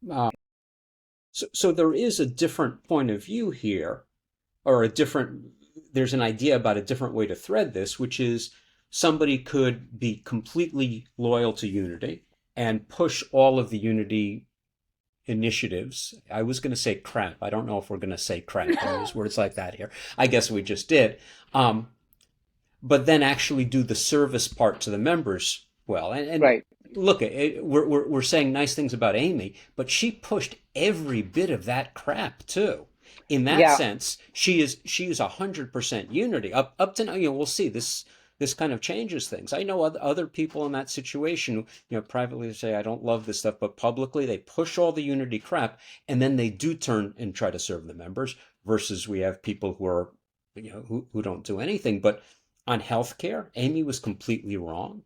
Uh, so there is a different point of view here, or there's an idea about a different way to thread this, which is somebody could be completely loyal to Unity and push all of the Unity initiatives. I was going to say crap. I don't know if we're going to say crap and use words like that here. I guess we just did. Um, but then actually do the service part to the members well. And Right. look, we're saying nice things about Amy, but she pushed every bit of that crap too. In that Yeah. sense, she is 100% Unity up to now. We'll see this kind of changes things. I know other people in that situation, privately say I don't love this stuff, but publicly they push all the Unity crap, and then they do turn and try to serve the members. Versus we have people who are, who don't do anything. But on healthcare, Amy was completely wrong.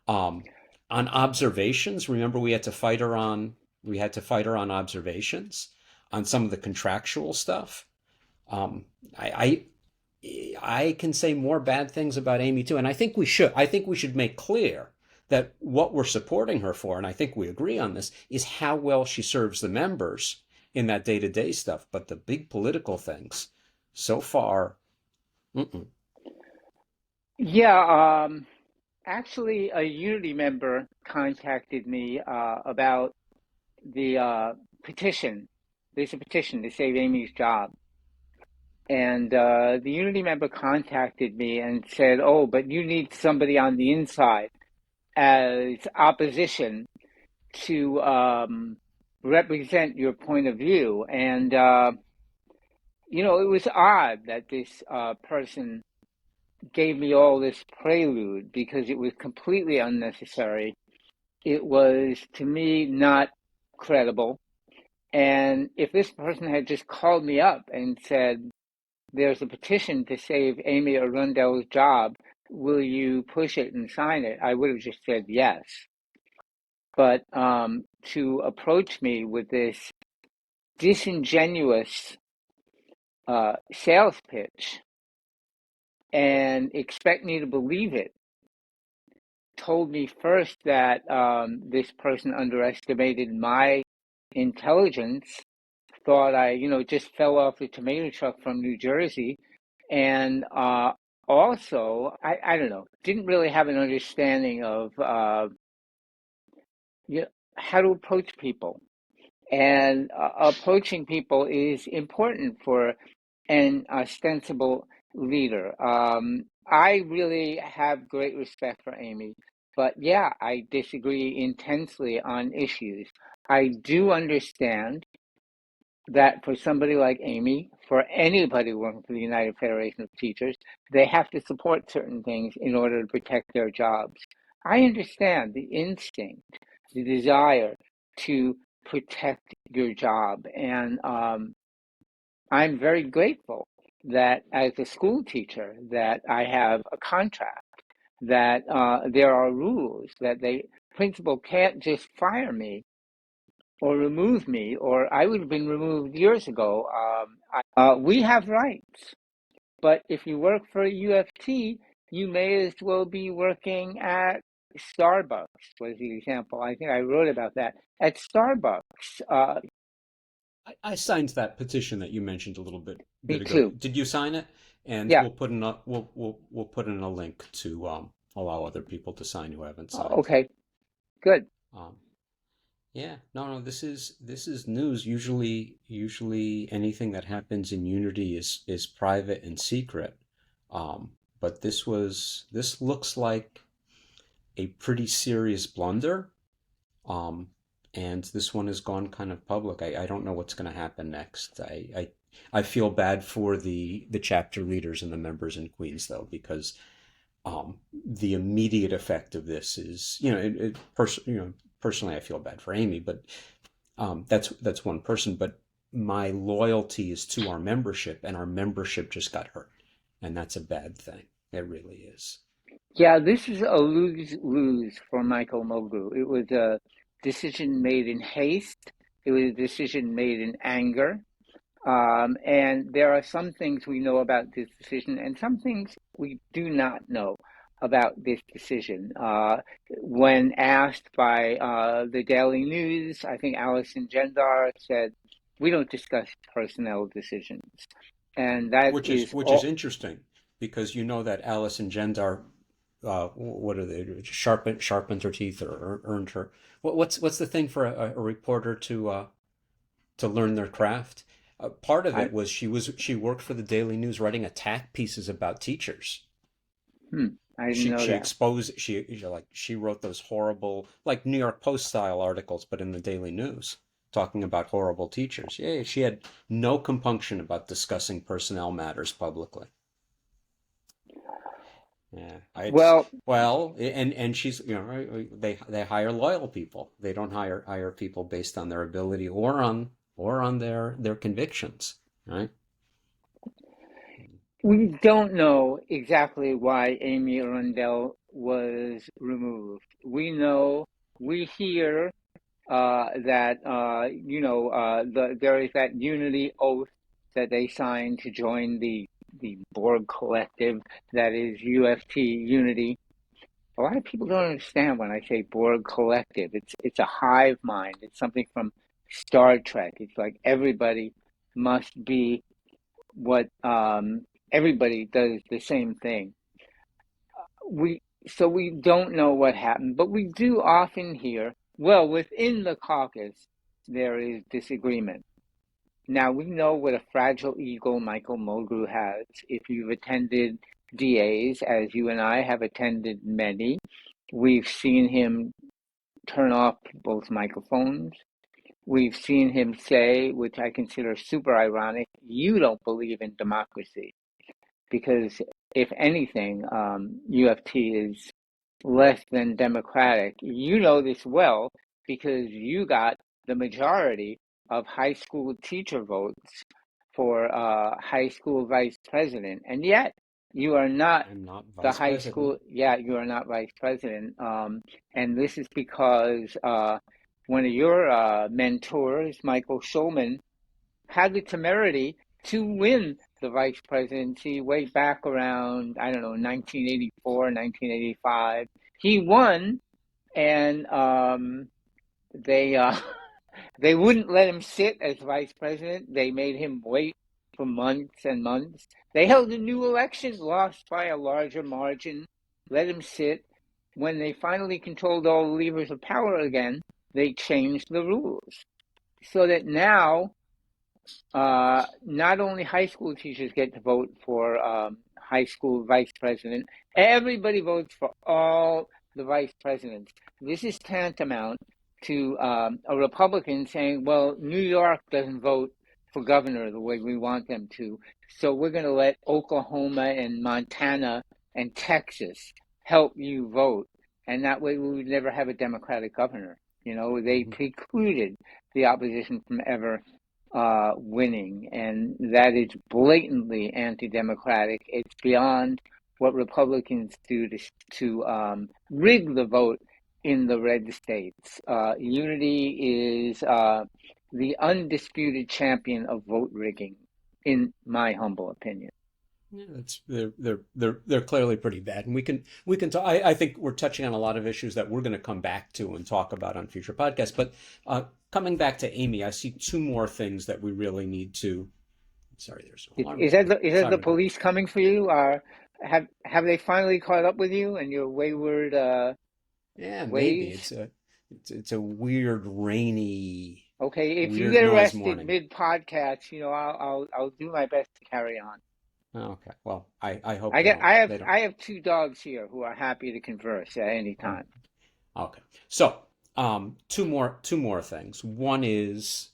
Um, on observations, remember we had to fight her on observations, on some of the contractual stuff. Um, I, I can say more bad things about Amy too, and I think we should. I think we should make clear that what we're supporting her for, and I think we agree on this, is how well she serves the members in that day-to-day stuff. But the big political things, so far, mm-mm. Yeah. Actually, a Unity member contacted me about the petition. There's a petition to save Amy's job. And the Unity member contacted me and said, "Oh, but you need somebody on the inside as opposition to represent your point of view." And it was odd that this person gave me all this prelude because it was completely unnecessary. It was, to me, not credible. And if this person had just called me up and said, "There's a petition to save Amy Arundell's job. Will you push it and sign it?" I would have just said yes. But to approach me with this disingenuous sales pitch and expect me to believe it told me first that this person underestimated my intelligence, thought I, just fell off the tomato truck from New Jersey, and also, I don't know, didn't really have an understanding of you know, how to approach people. And approaching people is important for an ostensible leader. I really have great respect for Amy, but yeah, I disagree intensely on issues. I do understand that for somebody like Amy, for anybody working for the United Federation of Teachers, they have to support certain things in order to protect their jobs. I understand the instinct, the desire to protect your job, and I'm very grateful that as a school teacher that I have a contract, that there are rules, that the principal can't just fire me or remove me, or I would have been removed years ago. We have rights, but if you work for a UFT, you may as well be working at Starbucks, was the example. I think I wrote about that. At Starbucks, I signed that petition that you mentioned a little me bit ago. too. Did you sign it? And Yeah, we'll put in a link to allow other people to sign who haven't signed. okay, good. Um, yeah, no, this is news. Usually anything that happens in Unity is private and secret. But this looks like a pretty serious blunder. Um, and this one has gone kind of public. I don't know what's going to happen next. I feel bad for the chapter leaders and the members in Queens though, because the immediate effect of this is, personally, I feel bad for Amy, but that's one person. But my loyalty is to our membership, and our membership just got hurt, and that's a bad thing. It really is. Yeah, this is a lose-lose for Michael Mulgrew. It was a decision made in haste. It was a decision made in anger. And there are some things we know about this decision and some things we do not know. about this decision. When asked by the Daily News, I think Alison Gendar said, "We don't discuss personnel decisions," and that is Which is all. interesting because you know that Alison Gendar, what are they? Sharpened her teeth or earned her. What's the thing for a reporter to learn their craft? Part of I, it was she worked for the Daily News writing attack pieces about teachers. hmm, I didn't know She that. exposed she wrote those horrible like New York Post style articles, but in the Daily News talking about horrible teachers. Yeah, she had no compunction about discussing personnel matters publicly. Yeah, it's Well, well, and she's right, they hire loyal people. They don't hire people based on their ability or on their convictions, right? we don't know exactly why Amy Arundell was removed. We hear that there is that unity oath that they signed to join the Borg collective that is UFT Unity. A lot of people don't understand when I say Borg collective. It's a hive mind. It's something from Star Trek. It's like everybody must be what everybody does the same thing. We don't know what happened, but we do often hear, well, within the caucus there is disagreement. Now we know what a fragile ego Michael Mulgrew has. If you've attended DAs, as you and I have attended many, we've seen him turn off people's microphones. We've seen him say, which I consider super ironic, you don't believe in democracy. Because if anything, UFT is less than democratic. You know this well because you got the majority of high school teacher votes for high school vice president, and yet you are not I'm not the vice high president. school. Yeah, you are not vice president, and this is because one of your mentors, Michael Schulman, had the temerity to win the vice presidency way back around, I don't know, 1984, 1985. He won, and they they wouldn't let him sit as vice president. They made him wait for months and months. They held a new election, lost by a larger margin, let him sit. When they finally controlled all the levers of power again, they changed the rules so that now not only high school teachers get to vote for high school vice president, everybody votes for all the vice presidents. This is tantamount to a Republican saying, well, New York doesn't vote for governor the way we want them to, so we're going to let Oklahoma and Montana and Texas help you vote. And that way we would never have a Democratic governor. You know, they Mhm. precluded the opposition from ever winning, and that is blatantly anti-democratic. It's beyond what Republicans do to rig the vote in the red states. Unity is the undisputed champion of vote rigging, in my humble opinion. Yeah, it's they're clearly pretty bad, and we can talk. I think we're touching on a lot of issues that we're going to come back to and talk about on future podcasts. But coming back to Amy, I see two more things that we really need to. Sorry, there's an alarm going off. Is that the Sorry about. police coming for you? Or have they finally caught up with you and your wayward Yeah, maybe ways? it's a weird Okay, if you weird get noise arrested morning. mid podcast, I'll do my best to carry on. Oh, okay, well, I hope they don't. I have two dogs here who are happy to converse at any Oh, time. okay, so two more things. One is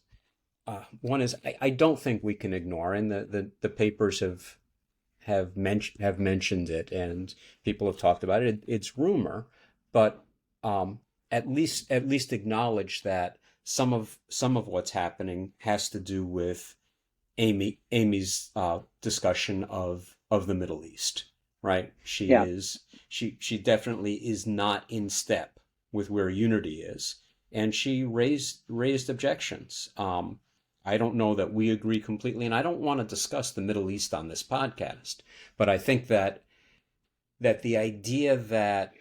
I don't think we can ignore, and the papers have mentioned it, and people have talked about it. It's rumor, but um, at least acknowledge that some of what's happening has to do with Amy's discussion of the Middle East, right? Yeah. She definitely is not in step with where Unity is, and she raised objections. I don't know that we agree completely, and I don't want to discuss the Middle East on this podcast, but I think that that the idea that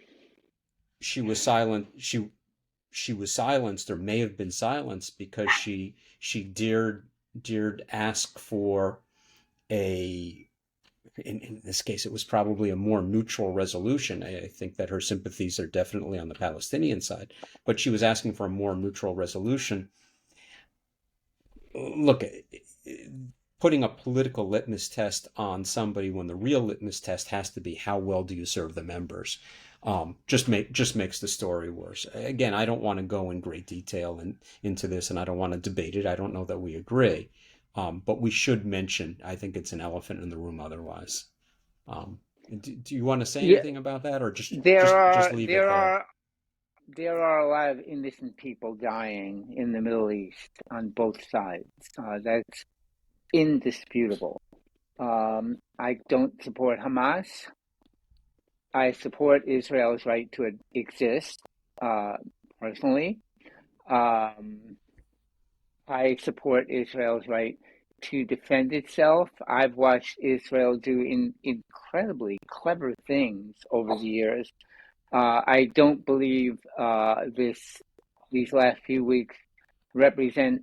she was silent, she was silenced or may have been silenced because she dared ask for a in this case, it was probably a more neutral resolution. I think that her sympathies are definitely on the Palestinian side, but she was asking for a more neutral resolution. Look, putting a political litmus test on somebody when the real litmus test has to be how well do you serve the members, just makes the story worse. Again, I don't want to go in great detail into this, and I don't want to debate it. I don't know that we agree. But we should mention, I think it's an elephant in the room otherwise. Um, do you want to say Yeah, anything about that, or there just are leave it there there? are there are a lot of innocent people dying in the Middle East on both sides. That's indisputable. I don't support Hamas. I support Israel's right to exist, uh, personally. Um, I support Israel's right to defend itself. I've watched Israel do incredibly clever things over the years. I don't believe these last few weeks represent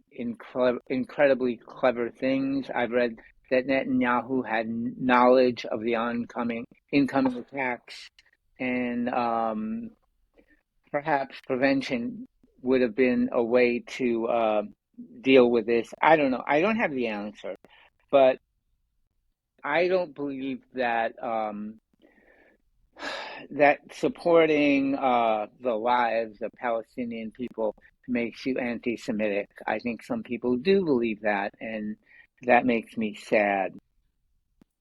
incredibly clever things. I've read that Netanyahu had knowledge of the incoming attacks, and perhaps prevention would have been a way to deal with this. I don't know. I don't have the answer, but I don't believe that that supporting the lives of Palestinian people makes you anti-Semitic. I think some people do believe that, and that makes me sad.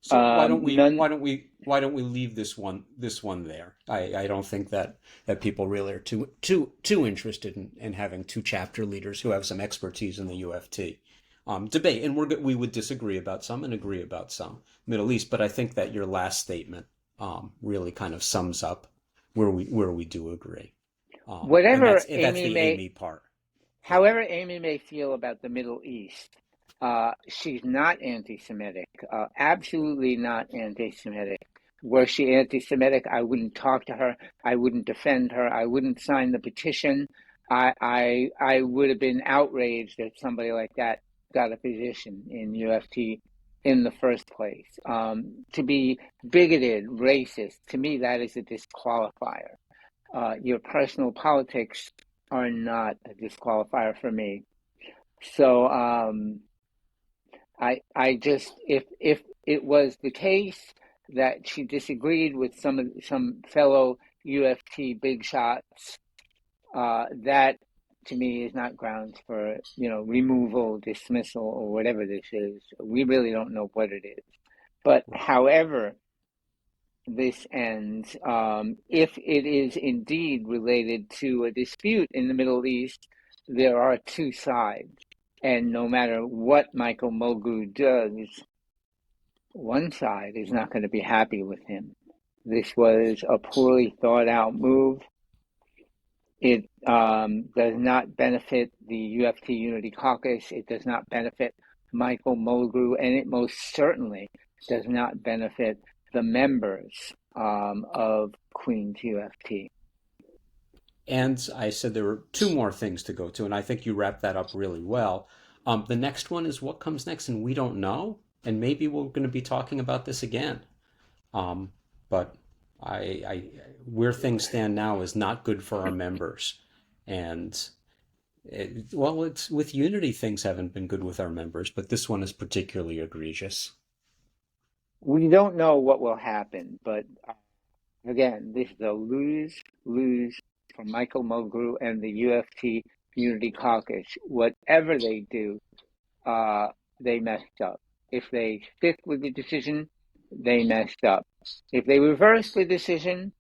So None. why don't we leave this one there? I don't think that people really are too interested in having two chapter leaders who have some expertise in the UFT debate, and we would disagree about some and agree about some Middle East. But I think that your last statement really kind of sums up where we do agree, Whatever and that's the Amy part. Yeah. however Amy may feel about the Middle East, she's not anti-Semitic. Absolutely not anti-Semitic. Were she anti-Semitic, I wouldn't talk to her. I wouldn't defend her. I wouldn't sign the petition. I would have been outraged that somebody like that got a position in UFT in the first place. To be bigoted, racist, to me, that is a disqualifier. Your personal politics are not a disqualifier for me. So I just if it was the case that she disagreed with some fellow UFT big shots, that to me is not grounds for removal, dismissal, or whatever this is. We really don't know what it is. But however this ends, if it is indeed related to a dispute in the Middle East, there are two sides. And no matter what Michael Mulgrew does, one side is not going to be happy with him. This was a poorly thought out move. It does not benefit the UFT Unity Caucus. It does not benefit Michael Mulgrew, and it most certainly does not benefit the members of Queen's UFT. And I said there were two more things to go to, and I think you wrapped that up really well. The next one is what comes next, and we don't know, and maybe we're going to be talking about this again. Um, but where things stand now is not good for our members, and it's with Unity things haven't been good with our members, but this one is particularly egregious. We don't know what will happen, but again, this is a lose for Michael Mulgrew and the UFT Unity Caucus. Whatever they do, they messed up. If they stick with the decision, they messed up. If they reverse the decision,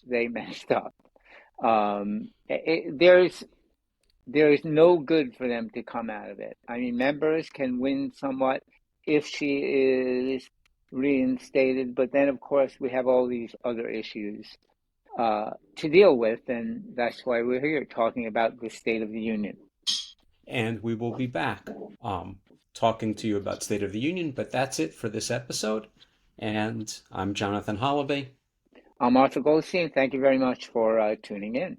they messed up. There is no good for them to come out of it. I mean, members can win somewhat if she is reinstated, but then of course we have all these other issues to deal with, and that's why we're here talking about the State of the Union. And we will be back talking to you about State of the Union, but that's it for this episode. And I'm Jonathan Halabi. I'm Arthur Goldstein. Thank you very much for tuning in.